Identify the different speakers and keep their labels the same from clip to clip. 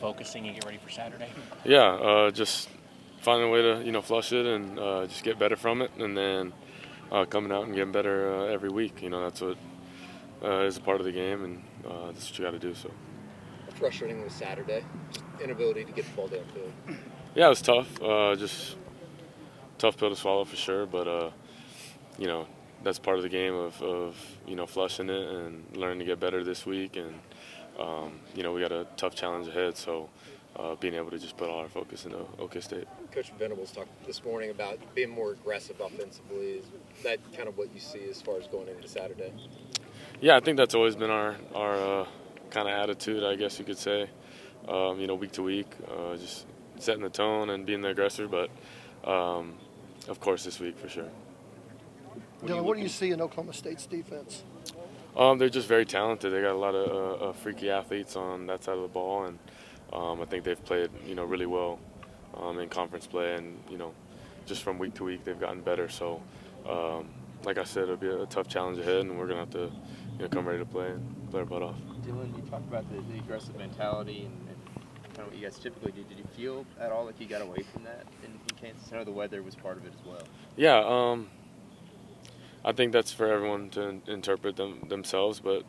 Speaker 1: focusing and get ready for Saturday?
Speaker 2: Yeah, just finding a way to flush it and just get better from it, and then coming out and getting better every week. That's what is a part of the game, and that's what you got to do. So.
Speaker 3: How frustrating was Saturday? Just inability to get the ball downfield.
Speaker 2: Yeah, it was tough. Just tough pill to swallow for sure, but that's part of the game of flushing it and learning to get better this week, and we got a tough challenge ahead. So. Being able to just put all our focus into OK State.
Speaker 3: Coach Venables talked this morning about being more aggressive offensively. Is that kind of what you see as far as going into Saturday?
Speaker 2: Yeah, I think that's always been our kind of attitude, I guess you could say. Week to week, just setting the tone and being the aggressor. But of course, this week for sure.
Speaker 4: Dillon, what do you see in Oklahoma State's defense?
Speaker 2: They're just very talented. They got a lot of freaky athletes on that side of the ball, and I think they've played, really well in conference play, and just from week to week they've gotten better. So, like I said, it'll be a tough challenge ahead, and we're gonna have to, come ready to play and play our butt off.
Speaker 5: Dillon, you talked about the aggressive mentality and kind of what you guys typically do. Did you feel at all like you got away from that in Kansas? I know the weather was part of it as well.
Speaker 2: Yeah, I think that's for everyone to interpret themselves, but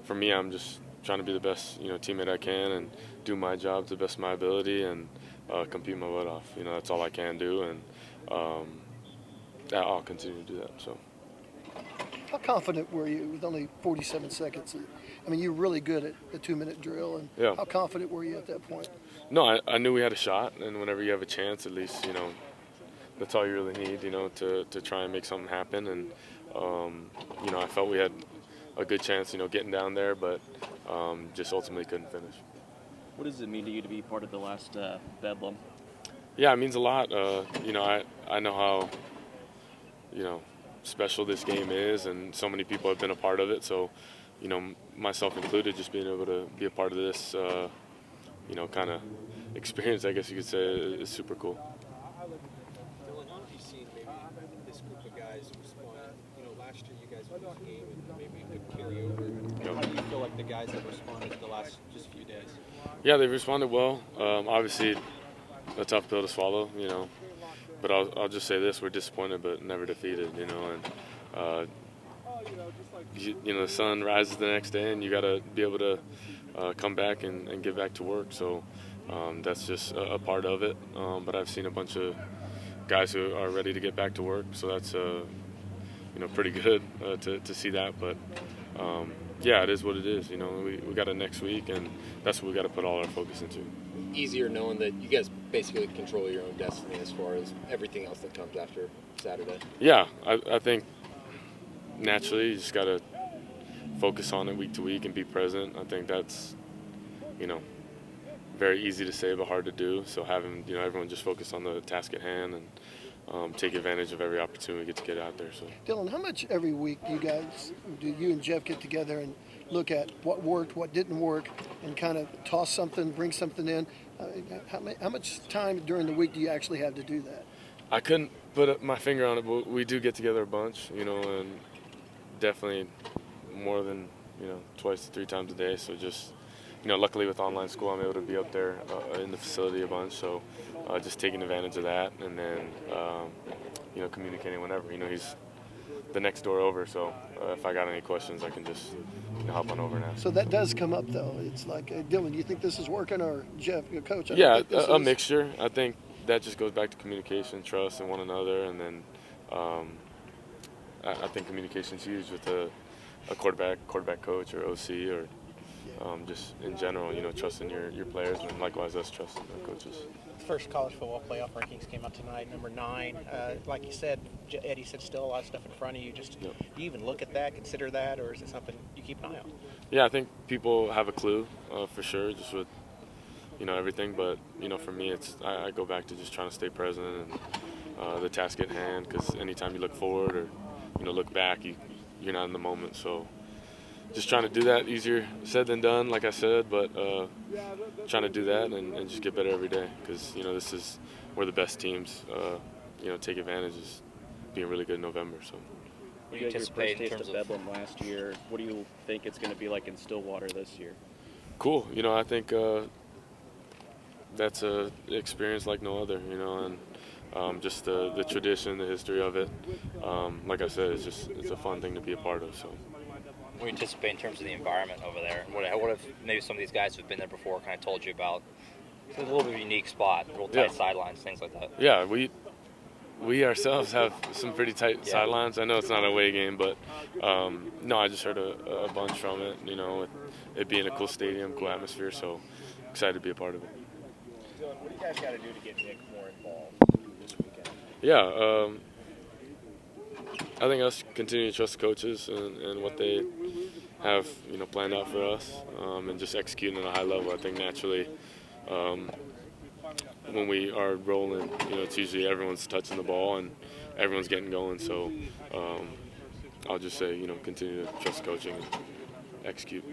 Speaker 2: for me, I'm just trying to be the best teammate I can and do my job to the best of my ability and compete my butt off. That's all I can do, and I'll continue to do that. So.
Speaker 4: How confident were you with only 47 seconds? I mean, you're really good at the 2-minute drill, and
Speaker 2: yeah.
Speaker 4: How confident were you at that point?
Speaker 2: No, I knew we had a shot, and whenever you have a chance, at least that's all you really need, to try and make something happen. And I felt we had a good chance, getting down there, but just ultimately couldn't finish.
Speaker 1: What does it mean to you to be part of the last Bedlam?
Speaker 2: Yeah, it means a lot. I know how special this game is, and so many people have been a part of it. So, myself included, just being able to be a part of this, kind of experience, I guess you could say, is super cool.
Speaker 6: Dillon, how have you seen maybe this group of guys respond? Last year you guys won this game and maybe it could carry over. How do you feel like the guys have responded the last just few days?
Speaker 2: Yeah, they've responded well. Obviously, a tough pill to swallow, But I'll just say this: we're disappointed, but never defeated, And the sun rises the next day, and you got to be able to come back and get back to work. So that's just a part of it. But I've seen a bunch of guys who are ready to get back to work, so that's pretty good to see that. But yeah, it is what it is. We got it next week, and that's what we got to put all our focus into.
Speaker 3: Easier knowing that you guys basically control your own destiny as far as everything else that comes after Saturday.
Speaker 2: Yeah, I think naturally you just got to focus on it week to week and be present. I think that's very easy to say but hard to do. So having everyone just focus on the task at hand and take advantage of every opportunity we get to get out there. So,
Speaker 4: Dillon, how much every week do you and Jeff get together and look at what worked, what didn't work, and kind of toss something, bring something in? How much time during the week do you actually have to do that?
Speaker 2: I couldn't put my finger on it, but we do get together a bunch, and definitely more than twice to 3 times a day. So just luckily with online school, I'm able to be up there in the facility a bunch. So just taking advantage of that, and then communicating whenever. He's the next door over, so if I got any questions, I can just hop on over and ask.
Speaker 4: So that does come up, though. It's like, Dillon, do you think this is working, or Jeff, your coach?
Speaker 2: Yeah, a mixture. I think that just goes back to communication, trust in one another, and then I think communication is huge with a quarterback coach, or OC, or just in general, trusting your players, and likewise us trusting our coaches.
Speaker 1: First college football playoff rankings came out tonight, number 9. Like you said, Eddie said, still a lot of stuff in front of you. Just
Speaker 2: Yep.
Speaker 1: Do you even look at that, consider that, or is it something you keep an eye on?
Speaker 2: Yeah, I think people have a clue for sure, just with everything. But for me, I go back to just trying to stay present and the task at hand. Because anytime you look forward or look back, you're not in the moment. So just trying to do that. Easier said than done, like I said, but trying to do that and just get better every day. Because this is where the best teams take advantage, is being really good in November. So.
Speaker 1: You guys anticipate in terms of Bedlam last year. What do you think it's going to be like in Stillwater this year?
Speaker 2: Cool. I think that's a experience like no other, you know, and just the tradition, the history of it. Like I said, it's a fun thing to be a part of. So.
Speaker 7: What do you anticipate in terms of the environment over there? What if maybe some of these guys who've been there before kind of told you about? It's a little bit of a unique spot, real tight sidelines, things like that.
Speaker 2: Yeah, we ourselves have some pretty tight sidelines. I know it's not a away game, but no, I just heard a bunch from it, you know, it being a cool stadium, cool atmosphere, so excited to be a part of it.
Speaker 6: Dillon, what do you guys got to do to get Nick more involved this weekend?
Speaker 2: Yeah, I think us continue to trust the coaches and what they have, you know, planned out for us, and just executing at a high level. I think naturally, when we are rolling, you know, it's usually everyone's touching the ball and everyone's getting going. So I'll just say, you know, continue to trust coaching and execute.